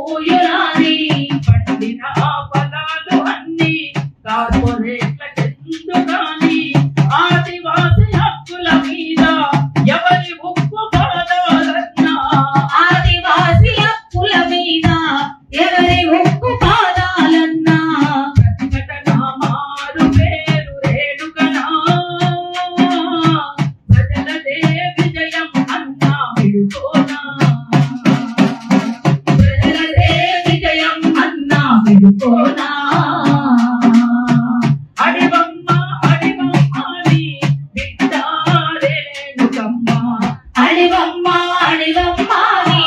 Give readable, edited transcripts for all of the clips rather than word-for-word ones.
పూయురాని పండిన ఫలాలు అన్ని కార్పొరేట్లకెందుకాని ఆదివాసి హక్కుల మీద ఎవరి ఉక్కు పాదాలన్నా ఆదివాసి హక్కుల మీద ఎవరి ఉక్కు పాదాలన్నా ప్రతిఘటన మారు పేరు రేణుకనా ప్రజలదే విజయం అన్నా విడుకోనా ప్రజలదే విజయం అన్నా విడుకోనా అడివమ్మ అడివమ్మాని బిడ్డ రేణుకమ్మ అడివమ్మ అడివమ్మాని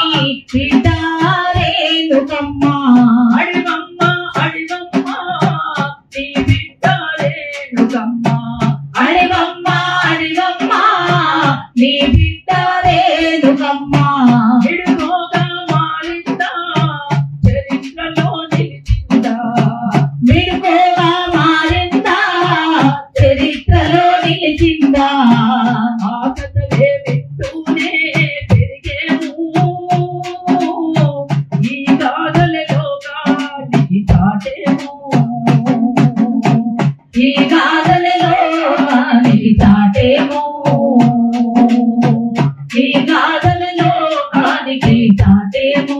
బిడ్డ రేణుకమ్మ అడివమ్మ అడివమ్మ నీ బిడ్డ రేణుకమ్మ అడివమ్మ అడివమ్మ నీ బిడ్డ రేణుకమ్మ విడుకోగా మారిందా చరిత్రలో నిలిచిందా విడుకోగా మారిందా చరిత్రలో నిలిచిందా ఆ కథలే వింటూనే పెరిగేము ఈ గాథలలో గాలికి చాటేము ఈ గాథలలో గాలికి చాటేమో ఈ గాథలలో గాలికి చాటేమో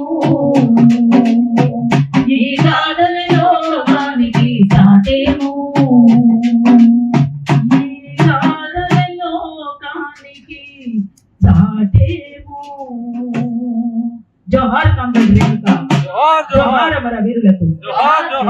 ఈ గాథలలో గాలికి చాటేమో ఈ గాథలలో గాలికి చాటేము జోహార్ కామ్రేడ్ రేణుక జోహార్ జోహార్ జోహార్ మన వీరులకు జోహార్ జోహార్